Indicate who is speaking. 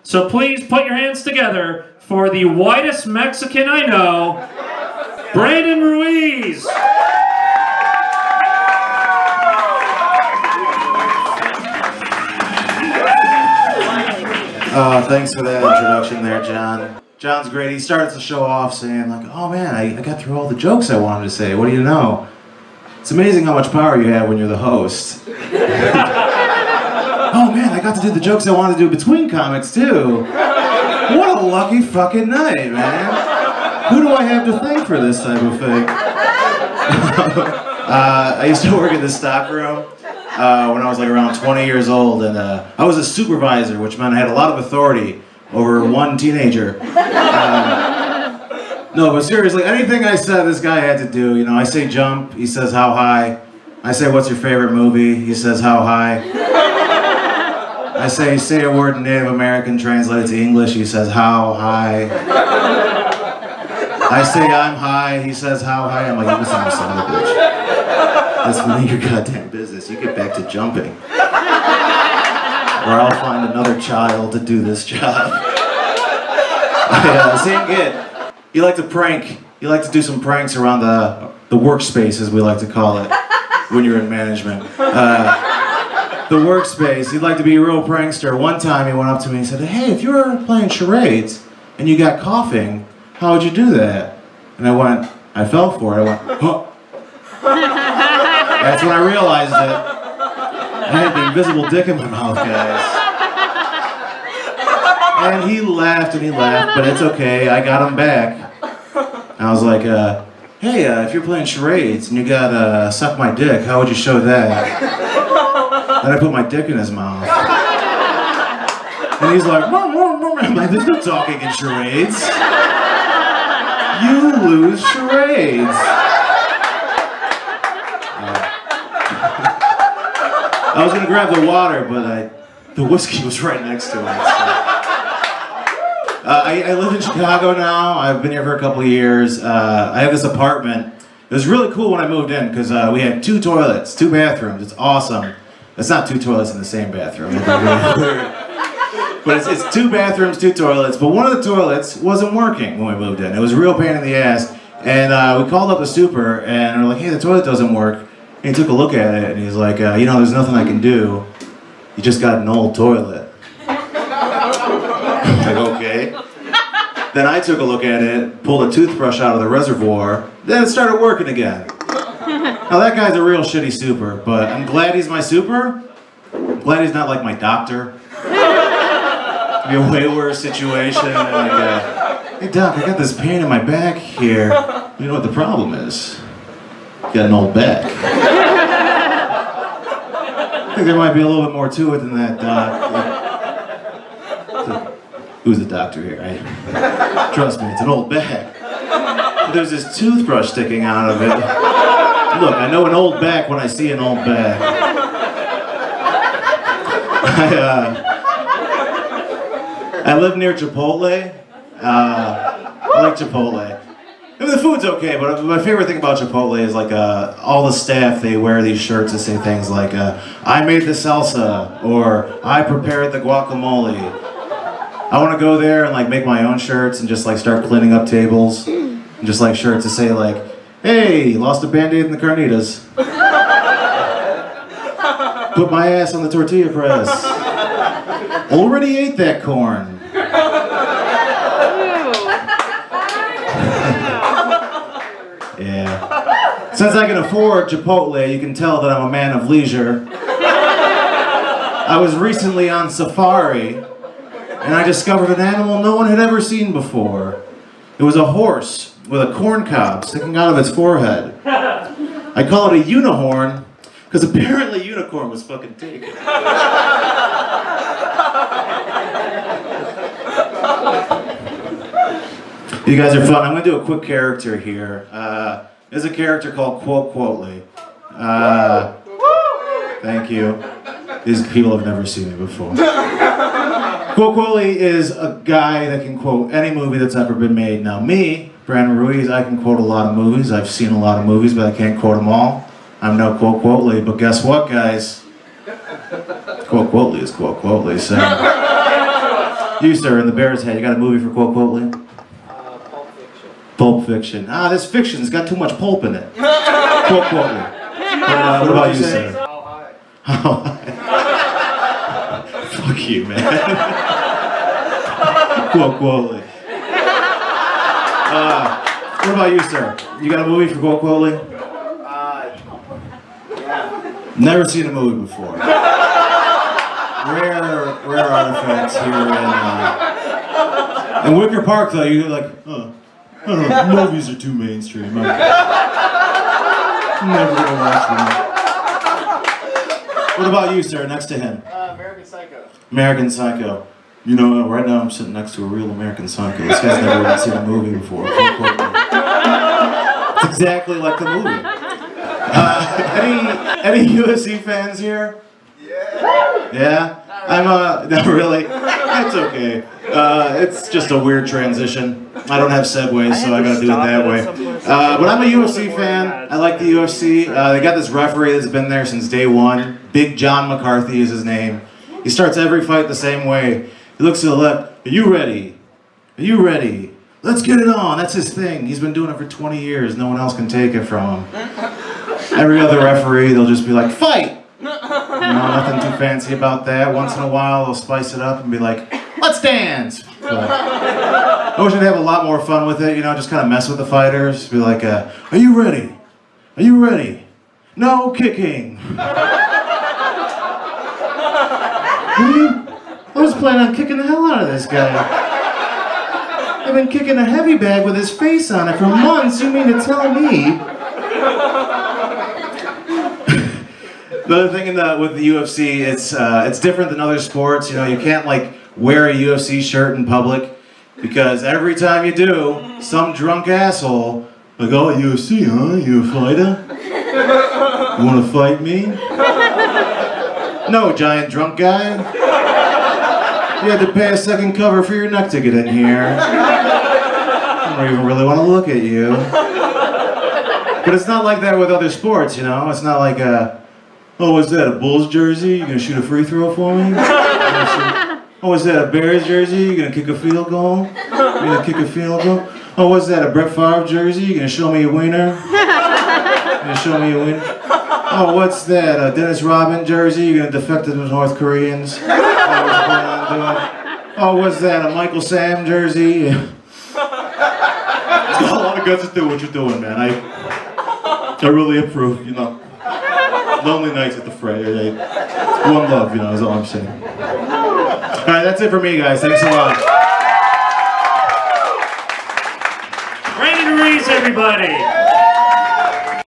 Speaker 1: So please put your hands together for the whitest Mexican I know, Brandon Ruiz.
Speaker 2: Thanks for that introduction there, John. John's great. He started the show off saying like, oh man, I got through all the jokes I wanted to say. What do you know? It's amazing how much power you have when you're the host. Oh man, I got to do the jokes I wanted to do between comics too. What a lucky fucking night, man. Who do I have to thank for this type of thing? I used to work in the stockroom when I was like around 20 years old, and I was a supervisor, which meant I had a lot of authority over one teenager. No, but seriously, anything I said, this guy had to do. You know, I say jump, he says how high. I say what's your favorite movie, he says how high. I say a word in Native American, translate it to English, he says how high. I say I'm high, he says how high. I'm like, listen, you son of a bitch. That's none of your goddamn business. You get back to jumping. Or I'll find another child to do this job. Same kid. You like to prank. You like to do some pranks around the workspace, as we like to call it, when you're in management. The workspace. You'd like to be a real prankster. One time he went up to me and said, hey, if you were playing charades and you got coughing, how would you do that? And I fell for it. I went, huh. That's when I realized that I had the invisible dick in my mouth, guys. And he laughed, but it's okay, I got him back. And I was like, hey, if you're playing charades and you got suck my dick, how would you show that? Then I put my dick in his mouth. And he's like, I'm like, there's no talking in charades. You lose charades. I was gonna grab the water, but the whiskey was right next to it. So. I live in Chicago now. I've been here for a couple of years. I have this apartment. It was really cool when I moved in because we had 2 toilets, 2 bathrooms. It's awesome. It's not 2 toilets in the same bathroom. But it's 2 bathrooms, 2 toilets. But one of the toilets wasn't working when we moved in. It was a real pain in the ass. And we called up the super and we're like, hey, the toilet doesn't work. And he took a look at it and he's like, you know, there's nothing I can do. You just got an old toilet. I'm like, okay. Then I took a look at it, pulled a toothbrush out of the reservoir, then it started working again. Now that guy's a real shitty super, but I'm glad he's my super. I'm glad he's not like my doctor. It'd be a way worse situation. Like, hey doc, I got this pain in my back here. You know what the problem is? You got an old back. I think there might be a little bit more to it than that, doc. Who's the doctor here? Trust me, it's an old back. But there's this toothbrush sticking out of it. Look, I know an old back when I see an old back. I live near Chipotle. I like Chipotle. I mean, the food's okay, but my favorite thing about Chipotle is like all the staff, they wear these shirts that say things like, I made the salsa, or I prepared the guacamole. I want to go there and like make my own shirts and just like start cleaning up tables. And just like shirts that say like, hey, lost a Band-Aid in the carnitas. Put my ass on the tortilla press. Already ate that corn. Yeah. Since I can afford Chipotle, you can tell that I'm a man of leisure. I was recently on safari, and I discovered an animal no one had ever seen before. It was a horse with a corn cob sticking out of its forehead. I call it a unihorn, because apparently unicorn was fucking taken. You guys are fun. I'm going to do a quick character here. There's a character called Quote Quotely. Thank you. These people have never seen me before. Quote Quotely is a guy that can quote any movie that's ever been made. Now me, Brandon Ruiz, I can quote a lot of movies. I've seen a lot of movies, but I can't quote them all. I'm no Quote Quotely, but guess what, guys? Quote Quotely is Quote Quotely, so... You, sir, in the Bear's head, you got a movie for Quote Quotely?
Speaker 3: Pulp Fiction.
Speaker 2: Pulp Fiction. Ah, this fiction's got too much pulp in it. Quote Quotely. What about you, sir?
Speaker 3: How high?
Speaker 2: How high? Fuck you, man. Quote Quotely. What about you, sir? You got a movie for Quote Quotely?
Speaker 3: Yeah.
Speaker 2: Never seen a movie before. Rare artifacts here in Wicker Park, though. You're like, oh, I don't know, movies are too mainstream. I'm never gonna watch one. What about you, sir? Next to him.
Speaker 3: American Psycho.
Speaker 2: American Psycho. You know, right now I'm sitting next to a real American Psycho. This guy's never even seen a movie before. It's exactly like the movie. Any UFC fans here?
Speaker 3: Yeah.
Speaker 2: Yeah? I'm not really. That's okay. It's just a weird transition. I don't have segues, so I gotta do it that way. But I'm a UFC fan. I like the UFC. They got this referee that's been there since day one. Big John McCarthy is his name. He starts every fight the same way. He looks to the left. Are you ready? Are you ready? Let's get it on. That's his thing. He's been doing it for 20 years. No one else can take it from him. Every other referee, they'll just be like, fight! You know, nothing too fancy about that. Once in a while, they'll spice it up and be like, let's dance! But I wish I'd have a lot more fun with it, you know, just kind of mess with the fighters. Be like, are you ready? Are you ready? No kicking! I was planning on kicking the hell out of this guy. I've been kicking a heavy bag with his face on it for months. You mean to tell me? The other thing with the UFC, it's different than other sports. You know, you can't like wear a UFC shirt in public because every time you do, some drunk asshole like, oh, UFC, huh? You a fighter? You want to fight me? No, giant drunk guy. You had to pay a second cover for your neck to get in here. I don't even really want to look at you. But it's not like that with other sports, you know? It's not like, oh, what's that, a Bulls jersey? You gonna shoot a free throw for me? Oh, what's that, a Bears jersey? You gonna kick a field goal? You gonna kick a field goal? Oh, what's that, a Brett Favre jersey? You gonna show me a wiener? You gonna show me a wiener? Oh, what's that, a Dennis Rodman jersey? You gonna defect to the North Koreans? Oh, what's that, a Michael Sam jersey? It's got a lot of guts to do what you're doing, man. I really approve, you know. Lonely nights at the fray. One love, you know, is all I'm saying. Alright, that's it for me, guys. Thanks a lot.
Speaker 1: Brandon Reese, everybody!